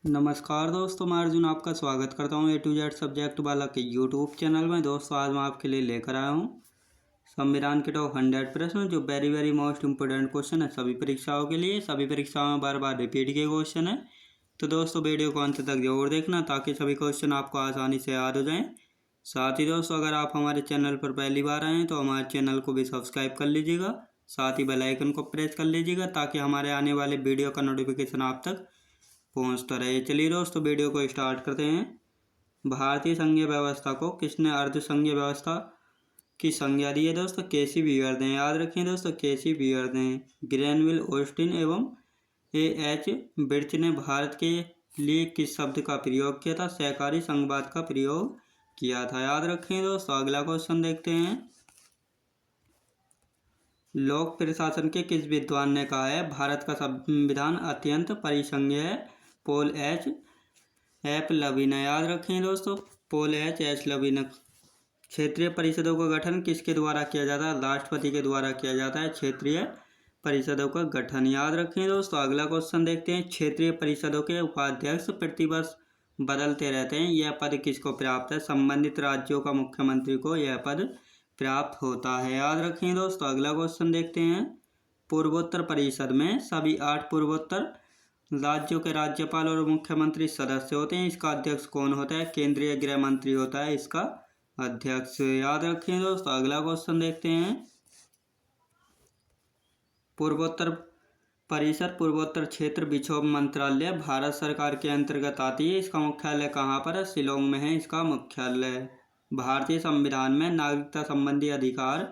नमस्कार दोस्तों, मैं अर्जुन आपका स्वागत करता हूं ए टू जेड सब्जेक्ट वाला के यूट्यूब चैनल में। दोस्तों आज मैं आपके लिए लेकर आया हूं संविधान के टॉप 100 प्रश्न, जो वेरी मोस्ट इम्पोर्टेंट क्वेश्चन है सभी परीक्षाओं के लिए। सभी परीक्षाओं में बार बार रिपीट के क्वेश्चन है, तो दोस्तों वीडियो को अंत तक जरूर देखना ताकि सभी क्वेश्चन आपको आसानी से याद हो जाएं। साथ ही दोस्तों अगर आप हमारे चैनल पर पहली बार आए हैं तो हमारे चैनल को भी सब्सक्राइब कर लीजिएगा, साथ ही बेल आइकन को प्रेस कर लीजिएगा ताकि हमारे आने वाले वीडियो का नोटिफिकेशन आप तक पहुंचता रहे। चलिए दोस्तों वीडियो को स्टार्ट करते हैं। भारतीय संघीय व्यवस्था को किसने अर्ध संघीय व्यवस्था की संज्ञा दी है? दोस्तों केसी व्हीवर ने। याद रखें दोस्तों, केसी व्हीवर ने। ग्रेनविल ऑस्टिन एवं एच बिर्च ने भारत के लिए किस शब्द का प्रयोग किया था? सहकारी संघवाद का प्रयोग किया था। याद रखें दोस्तों। अगला क्वेश्चन देखते हैं। लोक प्रशासन के किस विद्वान ने कहा है भारत का संविधान अत्यंत परिसंघीय है? पॉल एच लवी ने। याद रखें दोस्तों, पॉल एच लवी ने। क्षेत्रीय परिषदों का गठन किसके द्वारा किया जाता है? राष्ट्रपति के द्वारा किया जाता है क्षेत्रीय परिषदों का गठन। याद रखें दोस्तों। अगला क्वेश्चन देखते हैं। क्षेत्रीय परिषदों के उपाध्यक्ष प्रतिवर्ष बदलते रहते हैं, यह पद किसको प्राप्त है? संबंधित राज्यों का मुख्यमंत्री को यह पद प्राप्त होता है। याद रखें दोस्तों। अगला क्वेश्चन देखते हैं। पूर्वोत्तर परिषद में सभी 8 पूर्वोत्तर राज्यों के राज्यपाल और मुख्यमंत्री सदस्य होते हैं। इसका अध्यक्ष कौन होता है? केंद्रीय गृह मंत्री होता है इसका अध्यक्ष। याद रखें दोस्तों। अगला क्वेश्चन देखते हैं। पूर्वोत्तर परिषद पूर्वोत्तर क्षेत्र विक्षोभ मंत्रालय भारत सरकार के अंतर्गत आती है। इसका मुख्यालय कहाँ पर है? शिलोंग में है इसका मुख्यालय। भारतीय संविधान में नागरिकता संबंधी अधिकार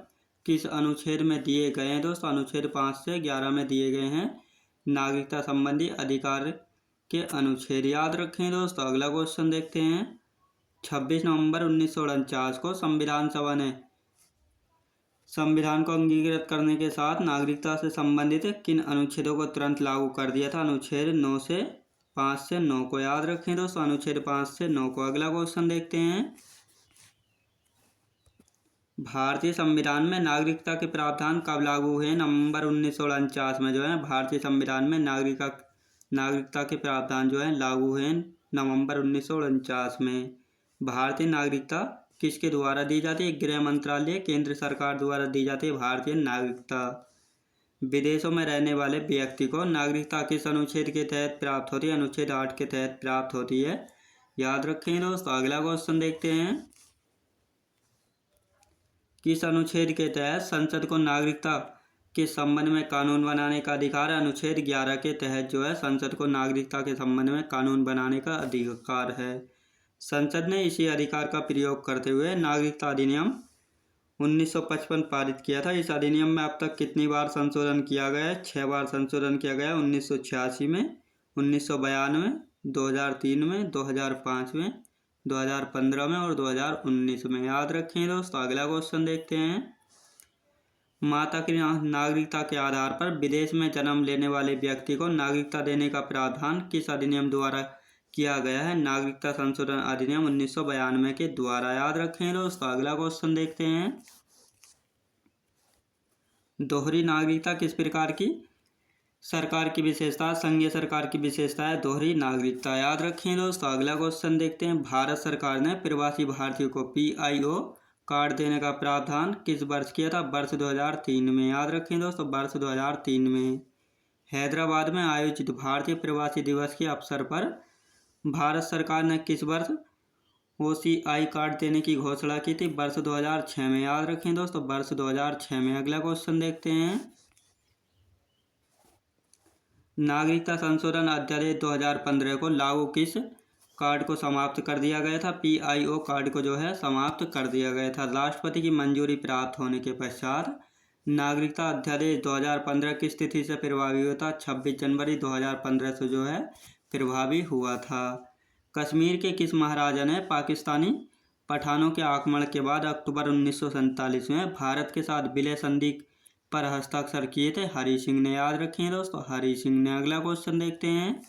किस अनुच्छेद में दिए गए हैं? दोस्तों अनुच्छेद 5 से 11 में दिए गए हैं नागरिकता संबंधी अधिकार के अनुच्छेद। याद रखें दोस्तों। अगला क्वेश्चन देखते हैं। 26 नवंबर 1949 को संविधान सभा ने संविधान को अंगीकृत करने के साथ नागरिकता से संबंधित किन अनुच्छेदों को तुरंत लागू कर दिया था? अनुच्छेद 9 से 5 से 9 को। याद रखें दोस्तों, अनुच्छेद 5 से 9 को। अगला क्वेश्चन देखते हैं। भारतीय संविधान में नागरिकता के प्रावधान कब लागू हुए? नवंबर 1949 में जो है भारतीय संविधान में नागरिकता के प्रावधान जो है लागू हुए नवंबर 1949 में। भारतीय नागरिकता किसके द्वारा दी जाती है? गृह मंत्रालय केंद्र सरकार द्वारा दी जाती है भारतीय नागरिकता। विदेशों में रहने वाले व्यक्ति को नागरिकता किस अनुच्छेद के तहत प्राप्त होती है? अनुच्छेद 8 के तहत प्राप्त होती है। याद रखें दोस्तों। अगला क्वेश्चन देखते हैं। किस अनुच्छेद के तहत संसद को नागरिकता के संबंध में कानून बनाने का अधिकार है? अनुच्छेद 11 के तहत जो है संसद को नागरिकता के संबंध में कानून बनाने का अधिकार है। संसद ने इसी अधिकार का प्रयोग करते हुए नागरिकता अधिनियम 1955 पारित किया था। इस अधिनियम में अब तक कितनी बार संशोधन किया गया है? 6 बार संशोधन किया गया है। 1986 में, 1992, 2003 में, 2005 में, 2015 में और 2019 में। याद रखें दोस्तों। अगला क्वेश्चन देखते हैं। माता की नागरिकता के आधार पर विदेश में जन्म लेने वाले व्यक्ति को नागरिकता देने का प्रावधान किस अधिनियम द्वारा किया गया है? नागरिकता संशोधन अधिनियम 1992 के द्वारा। याद रखें दोस्तों। अगला क्वेश्चन देखते हैं। दोहरी नागरिकता किस प्रकार की सरकार की विशेषता? संघीय सरकार की विशेषता है दोहरी नागरिकता। याद रखें दोस्तों। अगला क्वेश्चन देखते हैं। भारत सरकार ने प्रवासी भारतीयों को PIO कार्ड देने का प्रावधान किस वर्ष किया था? वर्ष 2003 में। याद रखें दोस्तों, वर्ष 2003 में। हैदराबाद में आयोजित भारतीय प्रवासी दिवस के अवसर पर भारत सरकार ने किस वर्ष OCI कार्ड देने की घोषणा की थी? वर्ष 2006 में। याद रखें दोस्तों, वर्ष 2006 में। अगला क्वेश्चन देखते हैं। नागरिकता संशोधन अध्यादेश 2015 को लागू किस कार्ड को समाप्त कर दिया गया था? PIO कार्ड को जो है समाप्त कर दिया गया था। राष्ट्रपति की मंजूरी प्राप्त होने के पश्चात नागरिकता अध्यादेश 2015 की तिथि से प्रभावी हुआ था। 26 जनवरी 2015 से जो है प्रभावी हुआ था। कश्मीर के किस महाराजा ने पाकिस्तानी पठानों के आक्रमण के बाद अक्टूबर 1947 में भारत के साथ विलय संधि पर हस्ताक्षर किए थे? हरि सिंह ने। याद रखें दोस्तों, हरि सिंह ने। अगला क्वेश्चन देखते हैं।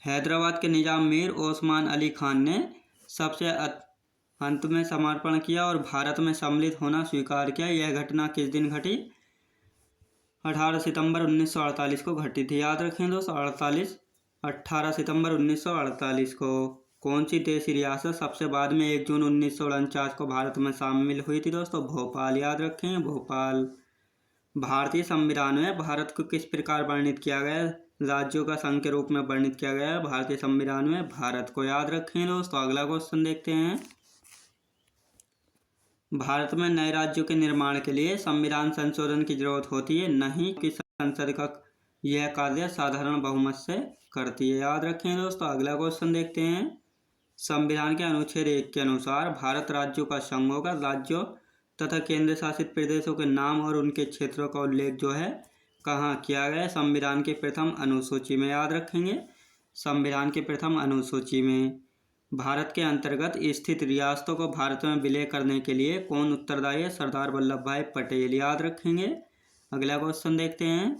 हैदराबाद के निजाम मीर ओस्मान अली खान ने सबसे अंत में समर्पण किया और भारत में सम्मिलित होना स्वीकार किया। यह घटना किस दिन घटी? 18 सितंबर 1948 को घटित थी। याद रखें दोस्तों 18 सितंबर 1948 को। कौन सी देशी रियासत सबसे बाद में 1 जून 1949 को भारत में शामिल हुई थी दोस्तों? भोपाल। याद रखें भोपाल। भारतीय संविधान में भारत को किस प्रकार वर्णित किया गया है? राज्यों का संघ के रूप में वर्णित किया गया है भारतीय संविधान में भारत को। याद रखें दोस्तों। अगला क्वेश्चन देखते हैं। भारत में नए राज्यों के निर्माण के लिए संविधान संशोधन की जरूरत होती है? नहीं, कि संसद का यह कार्य साधारण बहुमत से करती है। याद रखें दोस्तों। अगला क्वेश्चन देखते हैं। संविधान के अनुच्छेद 1 के अनुसार भारत राज्यों का संघ होगा। राज्यों तथा केंद्र शासित प्रदेशों के नाम और उनके क्षेत्रों का उल्लेख जो है कहाँ किया गया है? संविधान के प्रथम अनुसूची में। याद रखेंगे संविधान के प्रथम अनुसूची में। भारत के अंतर्गत स्थित रियासतों को भारत में विलय करने के लिए कौन उत्तरदायी है? सरदार वल्लभ भाई पटेल। याद रखेंगे। अगला क्वेश्चन देखते हैं।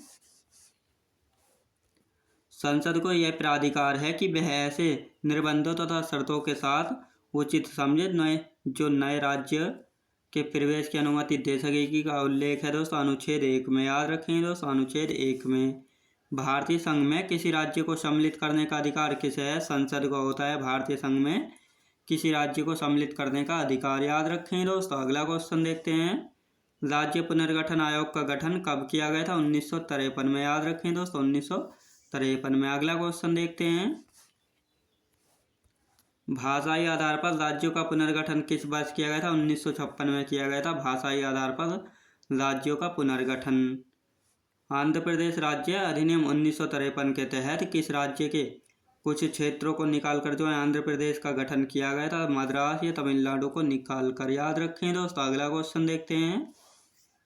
संसद को यह प्राधिकार है कि वह ऐसे निर्बंधों तथा शर्तों के साथ उचित समझे जो नए राज्य के प्रवेश की अनुमति दे सकेगी का उल्लेख है दोस्तों अनुच्छेद 1 में। याद रखेंगे दोस्तों अनुच्छेद 1 में। भारतीय संघ में किसी राज्य को सम्मिलित करने का अधिकार किसे है? संसद को होता है भारतीय संघ में किसी राज्य को सम्मिलित करने का अधिकार। याद रखें दोस्तों। अगला क्वेश्चन देखते हैं। राज्य पुनर्गठन आयोग का गठन कब किया गया था? 1953 में। याद रखें दोस्तों 1953 में। अगला क्वेश्चन देखते हैं। भाषाई आधार पर राज्यों का पुनर्गठन किस वर्ष किया गया था? 1956 में किया गया था भाषाई आधार पर राज्यों का पुनर्गठन। आंध्र प्रदेश राज्य अधिनियम 1953 के तहत किस राज्य के कुछ क्षेत्रों को निकालकर जो है आंध्र प्रदेश का गठन किया गया था? मद्रास या तमिलनाडु को निकालकर। याद रखें दोस्तों। अगला क्वेश्चन देखते हैं।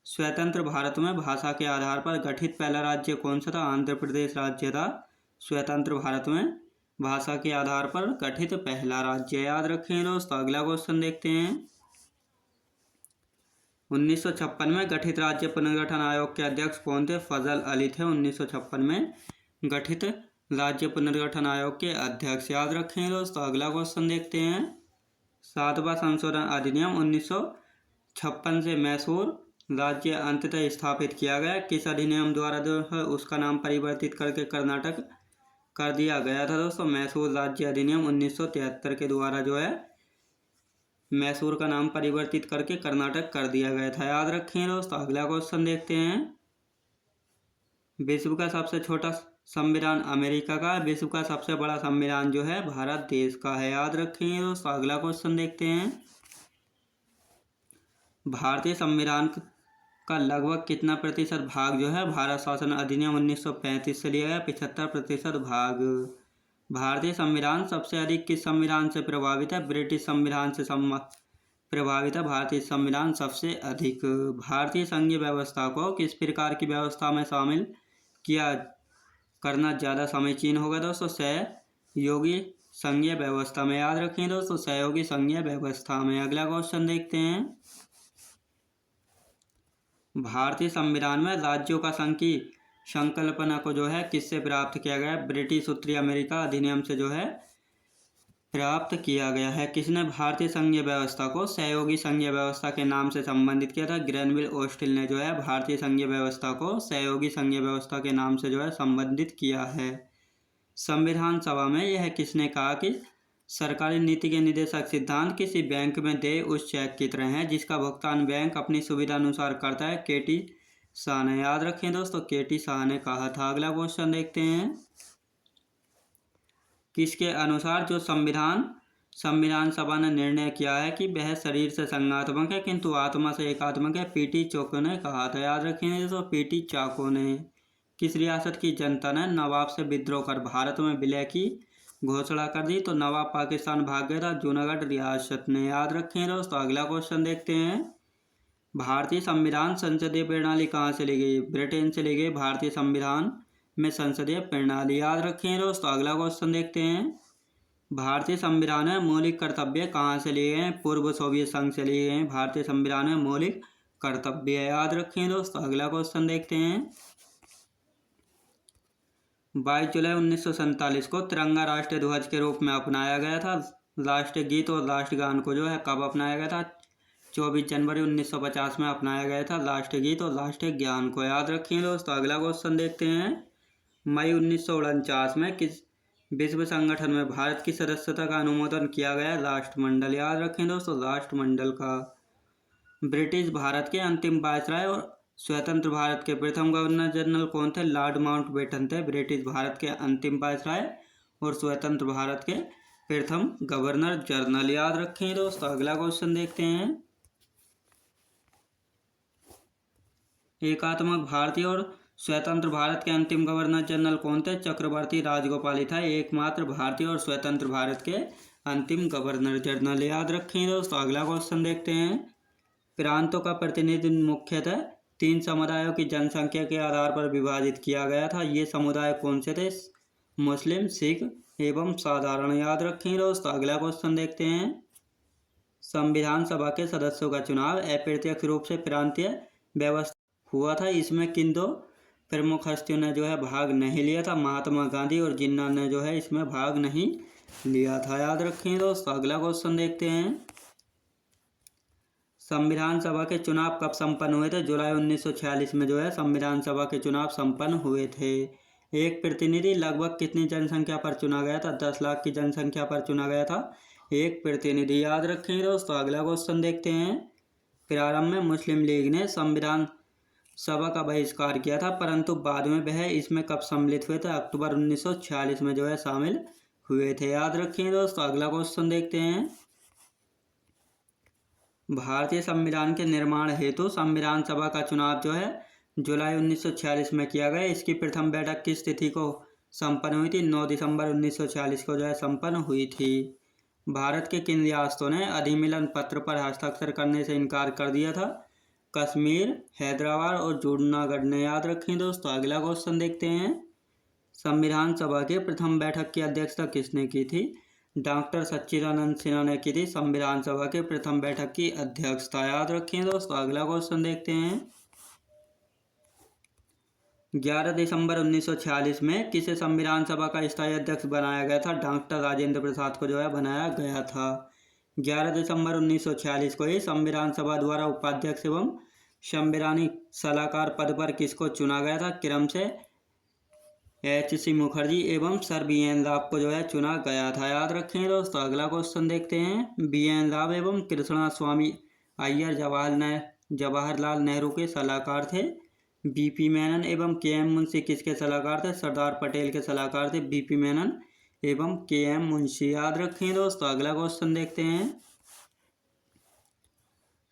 स्वतंत्र भारत में भाषा के आधार पर गठित पहला राज्य कौन सा था? आंध्र प्रदेश राज्य था स्वतंत्र भारत में भाषा के आधार पर गठित पहला राज्य। याद रखें दोस्तों। अगला क्वेश्चन देखते हैं। 1956 में गठित राज्य पुनर्गठन आयोग के अध्यक्ष कौन थे? फजल अली थे 1956 में गठित राज्य पुनर्गठन आयोग के अध्यक्ष। याद रखें दोस्तों। अगला क्वेश्चन देखते हैं। 7वां संशोधन अधिनियम 1956 से मैसूर राज्य अंततः स्थापित किया गया। किस अधिनियम द्वारा जो है उसका नाम परिवर्तित करके कर्नाटक कर दिया गया था दोस्तों? मैसूर राज्य अधिनियम 1973 के द्वारा जो है मैसूर का नाम परिवर्तित करके कर्नाटक कर दिया गया था। याद रखें दोस्तों। अगला क्वेश्चन देखते हैं। विश्व का सबसे छोटा संविधान अमेरिका का, विश्व का सबसे बड़ा संविधान जो है भारत देश का है। याद रखेंगे दोस्तों। अगला क्वेश्चन देखते हैं। भारतीय संविधान का लगभग कितना प्रतिशत भाग जो है भारत शासन अधिनियम 1935 से लिया गया? 75% भाग। भारतीय संविधान सबसे अधिक किस संविधान से प्रभावित है? ब्रिटिश संविधान से प्रभावित है भारतीय संविधान सबसे अधिक। भारतीय संघीय व्यवस्था को किस प्रकार की व्यवस्था में शामिल किया करना ज़्यादा समीचीन होगा दोस्तों? सहयोगी संघीय व्यवस्था में। याद रखें दोस्तों सहयोगी संघीय व्यवस्था में। अगला क्वेश्चन देखते हैं। भारतीय संविधान में राज्यों का संघ की संकल्पना को जो है किससे प्राप्त किया गया? ब्रिटिश उत्तरी अमेरिका अधिनियम से जो है प्राप्त किया गया है। किसने भारतीय संघीय व्यवस्था को सहयोगी संघीय व्यवस्था के नाम से संबंधित किया था? ग्रेनविल ओस्टिल ने जो है भारतीय संघीय व्यवस्था को सहयोगी संघीय व्यवस्था के नाम से जो है संबंधित किया है। संविधान सभा में यह किसने कहा कि सरकारी नीति के निदेशक सिद्धांत किसी बैंक में देय उस चेक की तरह है जिसका भुगतान बैंक अपनी सुविधा अनुसार करता है? केटी शाह ने। याद रखें दोस्तों केटी शाह ने कहा था। अगला क्वेश्चन देखते हैं। किसके अनुसार जो संविधान सभा ने निर्णय किया है कि वह शरीर से संज्ञात्मक है किंतु आत्मा से एकात्मक है? पीटी चाको ने कहा था। याद रखेंगे दोस्तों पीटी चाको ने। किस रियासत की जनता ने नवाब से विद्रोह कर भारत में विलय की घोषणा कर दी? तो नवाब पाकिस्तान भाग गया था जूनागढ़ रियासत ने। याद रखें दोस्तों। अगला क्वेश्चन देखते हैं। भारतीय संविधान संसदीय प्रणाली कहाँ से ली गई? ब्रिटेन से ली गई भारतीय संविधान में संसदीय प्रणाली। याद रखें दोस्तों। अगला क्वेश्चन देखते हैं। भारतीय संविधान में मौलिक कर्तव्य कहाँ से लिए गए? पूर्व सोवियत संघ से लिए गए भारतीय संविधान में मौलिक कर्तव्य। याद रखें दोस्तों। अगला क्वेश्चन देखते हैं। 22 जुलाई 1947 को तिरंगा राष्ट्रीय ध्वज के रूप में अपनाया गया था। राष्ट्रीय गीत और राष्ट्रगान को जो है कब अपनाया गया था? 24 जनवरी 1950 में अपनाया गया था। लास्ट गीत और लास्ट ज्ञान को याद रखिए दोस्तों। अगला क्वेश्चन देखते हैं, मई 1949 में किस विश्व संगठन में भारत की सदस्यता का अनुमोदन किया गया? राष्ट्रमंडल याद रखें दोस्तों, राष्ट्रमंडल का। ब्रिटिश भारत के अंतिम वायसराय और स्वतंत्र भारत के प्रथम गवर्नर जनरल कौन थे? लॉर्ड माउंटबेटन थे। ब्रिटिश भारत के अंतिम वायसराय और स्वतंत्र भारत के प्रथम गवर्नर जनरल याद रखें दोस्तों। अगला क्वेश्चन देखते हैं, एकात्मक भारतीय और स्वतंत्र भारत के अंतिम गवर्नर जनरल कौन थे? चक्रवर्ती राजगोपाल था एकमात्र भारतीय और स्वतंत्र भारत के अंतिम गवर्नर जनरल याद रखें दोस्तों। अगला क्वेश्चन देखते हैं, प्रांतों का प्रतिनिधित्व मुख्यतः 3 समुदायों की जनसंख्या के आधार पर विभाजित किया गया था। ये समुदाय कौन से थे? मुस्लिम, सिख एवं साधारण याद रखें दोस्तों। अगला क्वेश्चन देखते हैं, संविधान सभा के सदस्यों का चुनाव अप्रत्यक्ष रूप से प्रांतीय व्यवस्था हुआ था। इसमें किन 2 प्रमुख हस्तियों ने जो है भाग नहीं लिया था? महात्मा गांधी और जिन्ना ने जो है इसमें भाग नहीं लिया था, याद रखें दोस्तों। अगला क्वेश्चन देखते हैं, संविधान सभा के चुनाव कब संपन्न हुए थे? जुलाई 1946 में जो है संविधान सभा के चुनाव संपन्न हुए थे। एक प्रतिनिधि लगभग कितनी जनसंख्या पर चुना गया था? 10 लाख की जनसंख्या पर चुना गया था एक प्रतिनिधि, याद रखें दोस्तों। अगला क्वेश्चन देखते हैं, प्रारंभ में मुस्लिम लीग ने संविधान सभा का बहिष्कार किया था, परंतु बाद में वह इसमें कब सम्मिलित हुए थे? अक्टूबर 1946 में जो है शामिल हुए थे, याद रखें दोस्तों। अगला क्वेश्चन देखते हैं, भारतीय संविधान के निर्माण हेतु संविधान सभा का चुनाव जो है जुलाई 1946 में किया गया। इसकी प्रथम बैठक किस तिथि को संपन्न हुई थी? 9 दिसंबर 1946 को जो है संपन्न हुई थी। भारत के किन रियासतों ने अधिनियम पत्र पर हस्ताक्षर करने से इनकार कर दिया था? कश्मीर, हैदराबाद और जूनागढ़ ने, याद रखें दोस्तों। अगला क्वेश्चन देखते हैं, संविधान सभा की प्रथम बैठक की अध्यक्षता किसने की थी? डॉक्टर सच्चिदानंद सिन्हा ने की थी संविधान सभा के प्रथम बैठक की अध्यक्षता, याद रखें दोस्तों। अगला क्वेश्चन देखते हैं, 11 दिसंबर 1946 में किसे संविधान सभा का स्थायी अध्यक्ष बनाया गया था? डॉक्टर राजेंद्र प्रसाद को जो है बनाया गया था। 11 दिसंबर 1946 को ही संविधान सभा द्वारा उपाध्यक्ष एवं संवैधानिक सलाहकार पद पर किसको चुना गया था? क्रम से HC मुखर्जी एवं सर BN राव को जो है चुना गया था, याद रखें दोस्तों। अगला क्वेश्चन देखते हैं, BN राव एवं कृष्णा स्वामी अय्यर जवाहरलाल नेहरू के सलाहकार थे। BP मेनन एवं KM मुंशी किसके सलाहकार थे? सरदार पटेल के सलाहकार थे BP मेनन एवं KM मुंशी, याद रखें दोस्तों। अगला क्वेश्चन देखते हैं,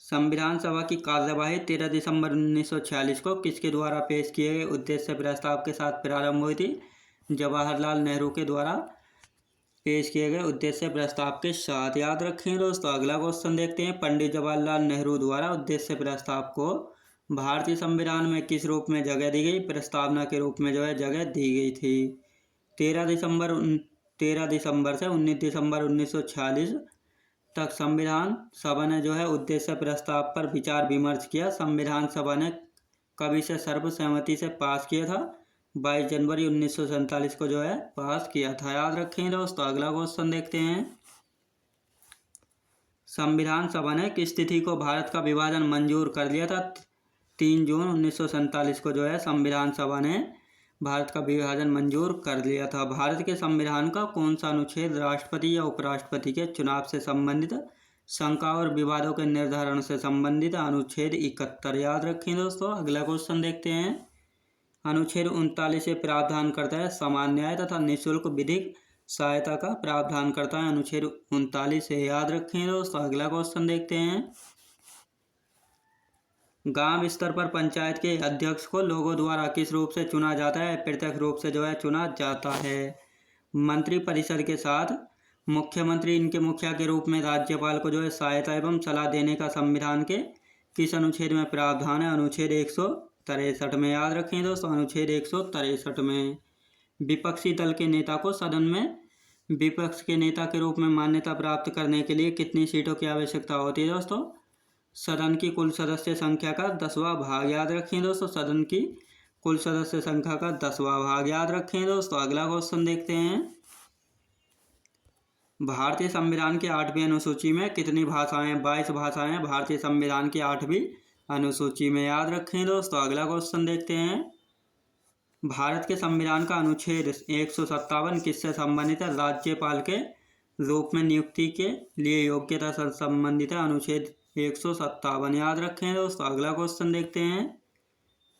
संविधान सभा की कार्यवाही 13 दिसंबर 1946 को किसके द्वारा पेश किए गए उद्देश्य प्रस्ताव के साथ प्रारंभ हुई थी? जवाहरलाल नेहरू के द्वारा पेश किए गए उद्देश्य प्रस्ताव के साथ, याद रखें दोस्तों। अगला क्वेश्चन देखते हैं, पंडित जवाहरलाल नेहरू द्वारा उद्देश्य प्रस्ताव को भारतीय संविधान में किस रूप में जगह दी गई? प्रस्तावना के रूप में जो है जगह दी गई थी। 13 दिसंबर से 19 दिसंबर 1946 तक संविधान सभा ने जो है उद्देश्य प्रस्ताव पर विचार विमर्श किया। संविधान सभा ने कब इसे सर्वसम्मति से पास किया था? 22 जनवरी 1947 को जो है पास किया था, याद रखें दोस्तों। अगला क्वेश्चन देखते हैं, संविधान सभा ने किस तिथि को भारत का विभाजन मंजूर कर लिया था? 3 जून 1947 को जो है संविधान सभा ने भारत का विभाजन मंजूर कर लिया था। भारत के संविधान का कौन सा अनुच्छेद राष्ट्रपति या उपराष्ट्रपति के चुनाव से संबंधित शंका और विवादों के निर्धारण से संबंधित? अनुच्छेद 71, याद रखें दोस्तों। अगला क्वेश्चन देखते हैं, अनुच्छेद 39 प्रावधान करता है समान न्याय तथा निःशुल्क विधिक सहायता का प्रावधान करता है। अनुच्छेद 39 याद रखें दोस्तों। अगला क्वेश्चन देखते हैं, गांव स्तर पर पंचायत के अध्यक्ष को लोगों द्वारा किस रूप से चुना जाता है? प्रत्यक्ष रूप से जो है चुना जाता है। मंत्री परिषद के साथ मुख्यमंत्री इनके मुखिया के रूप में राज्यपाल को जो है सहायता एवं सलाह देने का संविधान के किस अनुच्छेद में प्रावधान है? अनुच्छेद 163 में, याद रखें दोस्तों। अनुच्छेद 163 में। विपक्षी दल के नेता को सदन में विपक्ष के नेता के रूप में मान्यता प्राप्त करने के लिए कितनी सीटों की आवश्यकता होती है दोस्तों? सदन की कुल सदस्य संख्या का 10वां भाग, याद रखें दोस्तों। सदन की कुल सदस्य संख्या का 10वां भाग, याद रखें दोस्तों। अगला क्वेश्चन देखते हैं, भारतीय संविधान की 8वीं अनुसूची में कितनी भाषाएं? 22 भाषाएं हैं भारतीय संविधान की 8वीं अनुसूची में, याद रखें दोस्तों। अगला क्वेश्चन देखते हैं। भारत के संविधान का अनुच्छेद 157 किससे संबंधित है? राज्यपाल के रूप में नियुक्ति के लिए योग्यता से संबंधित है, अनुच्छेद 157, याद रखें दोस्तों। अगला क्वेश्चन देखते हैं।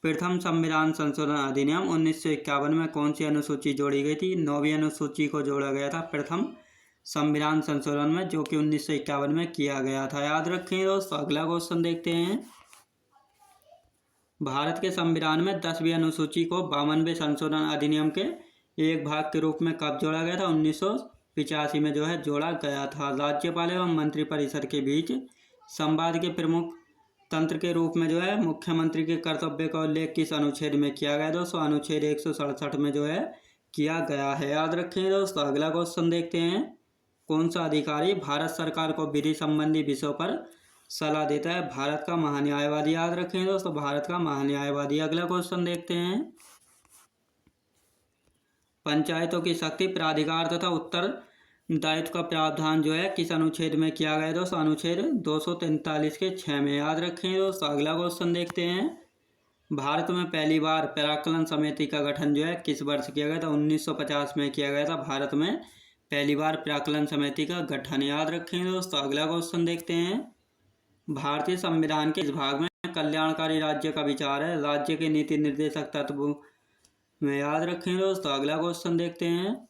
प्रथम संविधान संशोधन अधिनियम 1951 में कौन सी अनुसूची जोड़ी गई थी? 9वीं अनुसूची को जोड़ा गया था प्रथम संविधान संशोधन में, जो कि 1951 में किया गया था, याद रखें दोस्तों। अगला क्वेश्चन देखते हैं। भारत के संविधान में 10वीं अनुसूची को 52वें संशोधन अधिनियम के एक भाग के रूप में कब जोड़ा गया था? 1985 में जो है जोड़ा गया था। राज्यपाल एवं मंत्रिपरिषद के बीच संवाद के प्रमुख तंत्र के रूप में जो है मुख्यमंत्री के कर्तव्य का उल्लेख किस अनुच्छेद में किया गया दोस्तों? अनुच्छेद 167 में जो है किया गया है, याद रखें दोस्तों। अगला क्वेश्चन देखते हैं। कौन सा अधिकारी भारत सरकार को विधि संबंधी विषयों पर सलाह देता है? भारत का महान्यायवादी, याद रखें दोस्तों, भारत का महान्यायवादी। अगला क्वेश्चन देखते हैं। पंचायतों की शक्ति, प्राधिकार तथा उत्तरदायित्व का प्रावधान जो है किस अनुच्छेद में किया गया है दोस्तों? अनुच्छेद 243 के 6 में, याद रखें दोस्तों। अगला क्वेश्चन देखते हैं। भारत में पहली बार प्राक्कलन समिति का गठन जो है किस वर्ष किया गया था? 1950 में किया गया था। भारत में पहली बार प्राक्कलन समिति का गठन, याद रखें दोस्तों। अगला क्वेश्चन देखते हैं। भारतीय संविधान के इस भाग में कल्याणकारी राज्य का विचार है राज्य के नीति निर्देशक तत्व में, याद रखें दोस्तों। अगला क्वेश्चन देखते हैं।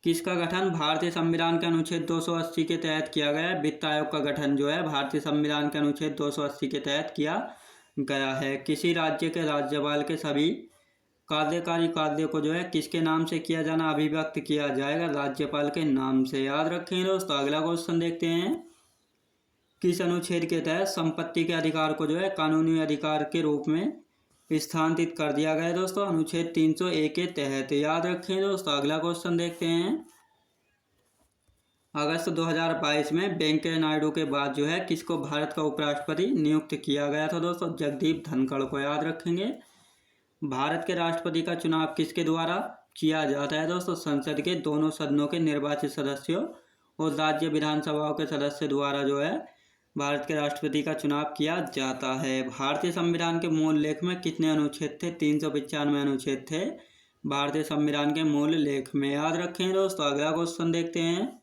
किसका गठन भारतीय संविधान के अनुच्छेद 280 के तहत किया गया है? वित्त आयोग का गठन जो है भारतीय संविधान के अनुच्छेद 280 के तहत किया गया है। किसी राज्य के राज्यपाल के सभी कार्यकारी कार्य को जो है किसके नाम से किया जाना अभिव्यक्त किया जाएगा? राज्यपाल के नाम से, याद रखें दोस्तों। अगला क्वेश्चन देखते हैं। किस अनुच्छेद के तहत संपत्ति के अधिकार को जो है कानूनी अधिकार के रूप में स्थानांतरित कर दिया गया है दोस्तों? अनुच्छेद 301 के तहत, याद रखें दोस्तों। अगला क्वेश्चन देखते हैं। अगस्त 2022 में वेंकैया नायडू के बाद जो है किसको भारत का उपराष्ट्रपति नियुक्त किया गया था दोस्तों? जगदीप धनखड़ को, याद रखेंगे। भारत के राष्ट्रपति का चुनाव किसके द्वारा किया जाता है दोस्तों? संसद के दोनों सदनों के निर्वाचित सदस्यों और राज्य विधानसभाओं के सदस्य द्वारा जो है भारत के राष्ट्रपति का चुनाव किया जाता है। भारतीय संविधान के मूल लेख में कितने अनुच्छेद थे? 395 अनुच्छेद थे भारतीय संविधान के मूल लेख में, याद रखें दोस्तों। अगला क्वेश्चन देखते हैं।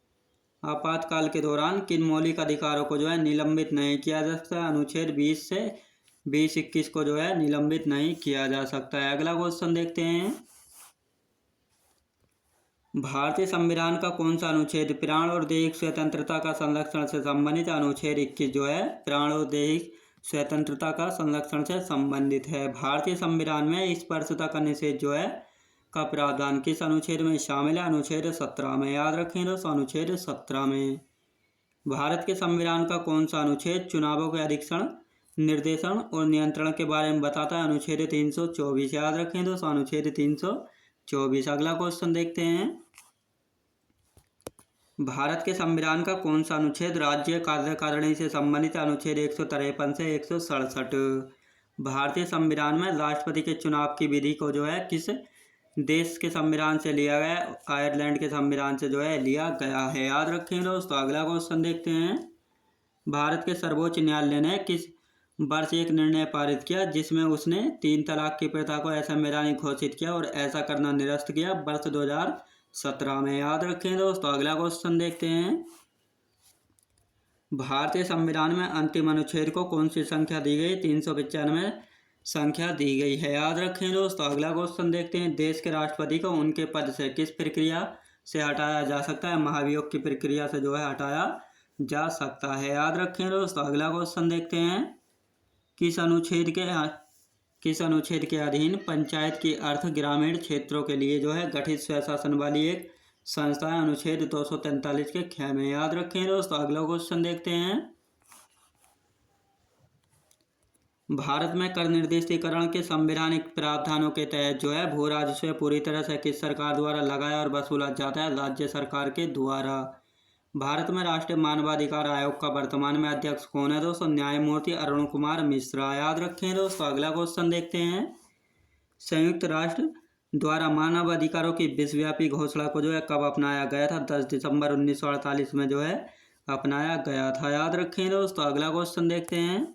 आपातकाल के दौरान किन मौलिक अधिकारों को जो है निलंबित नहीं किया जा सकता? अनुच्छेद 20 से 20-21 को जो है निलंबित नहीं किया जा सकता है। अगला क्वेश्चन देखते हैं। भारतीय संविधान का कौन सा अनुच्छेद प्राण और दैहिक स्वतंत्रता का संरक्षण से संबंधित? अनुच्छेद 21 जो है प्राण और दैहिक स्वतंत्रता का संरक्षण से संबंधित है। भारतीय संविधान में स्पर्शता का निषेध जो है का प्रावधान किस अनुच्छेद में शामिल है? अनुच्छेद 17 में, याद रखें दोस्तों, अनुच्छेद 17 में। भारत के संविधान का कौन सा अनुच्छेद चुनावों के अधिक्षण, निर्देशन और नियंत्रण के बारे में बताता है? अनुच्छेद 324, याद रखें दोस्तों, अनुच्छेद 324। अगला क्वेश्चन देखते हैं। भारत के संविधान का कौन सा अनुच्छेद राज्य कार्यकारिणी से संबंधित? अनुच्छेद 153 से 167। भारतीय संविधान में राष्ट्रपति के चुनाव की विधि को जो है किस देश के संविधान से लिया गया? आयरलैंड के संविधान से जो है लिया गया है, याद रखें दोस्तों। अगला क्वेश्चन देखते हैं। भारत के सर्वोच्च न्यायालय ने किस वर्ष एक निर्णय पारित किया जिसमें उसने 3 तलाक की प्रथा को असंवैधानिक घोषित किया और ऐसा करना निरस्त किया? वर्ष 2017 में, याद रखें दोस्तों। अगला क्वेश्चन देखते हैं। भारतीय संविधान में अंतिम अनुच्छेद को कौन सी संख्या दी गई? 395 संख्या दी गई है, याद रखें दोस्तों। अगला क्वेश्चन देखते हैं। देश के राष्ट्रपति को उनके पद से किस प्रक्रिया से हटाया जा सकता है? महाभियोग की प्रक्रिया से जो है हटाया जा सकता है, याद रखें दोस्तों। अगला क्वेश्चन देखते हैं। किस अनुच्छेद के अधीन पंचायत की अर्थ ग्रामीण क्षेत्रों के लिए जो है गठित स्वशासन वाली एक संस्था है? अनुच्छेद 243 के 6 में, याद रखें दोस्तों। अगला क्वेश्चन देखते हैं। भारत में कर निर्दिष्टीकरण के संवैधानिक प्रावधानों के तहत जो है भू राजस्व पूरी तरह से किस सरकार द्वारा लगाया और वसूला जाता है? राज्य सरकार के द्वारा। भारत में राष्ट्रीय मानवाधिकार आयोग का वर्तमान में अध्यक्ष कौन है दोस्तों? न्यायमूर्ति अरुण कुमार मिश्रा, याद रखें दोस्तों। अगला क्वेश्चन देखते हैं। संयुक्त राष्ट्र द्वारा मानव अधिकारों की विश्वव्यापी घोषणा को जो है कब अपनाया गया था? 10 दिसंबर 1948 में जो है अपनाया गया था। याद रखें दोस्तों। अगला क्वेश्चन देखते हैं।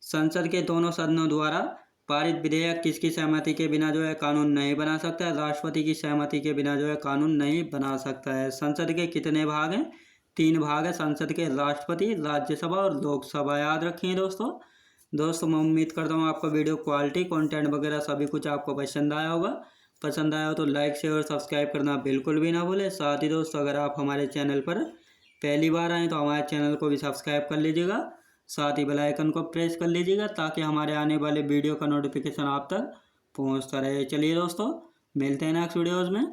संसद के दोनों सदनों द्वारा पारित विधेयक किसकी सहमति के बिना जो है कानून नहीं बना सकता है? राष्ट्रपति की सहमति के बिना जो है कानून नहीं बना सकता है। संसद के कितने भाग हैं? 3 भाग है संसद के, राष्ट्रपति, राज्यसभा और लोकसभा। याद रखिए दोस्तों। मैं उम्मीद करता हूँ आपको वीडियो क्वालिटी, कंटेंट वगैरह सभी कुछ आपको पसंद आया होगा। पसंद आया हो तो लाइक, शेयर और सब्सक्राइब करना बिल्कुल भी ना भूलें। साथ ही दोस्तों, अगर आप हमारे चैनल पर पहली बार आएँ तो हमारे चैनल को भी सब्सक्राइब कर लीजिएगा। साथ ही बेल आइकन को प्रेस कर लीजिएगा ताकि हमारे आने वाले वीडियो का नोटिफिकेशन आप तक पहुंचता रहे। चलिए दोस्तों, मिलते हैं नेक्स्ट वीडियोज़ में।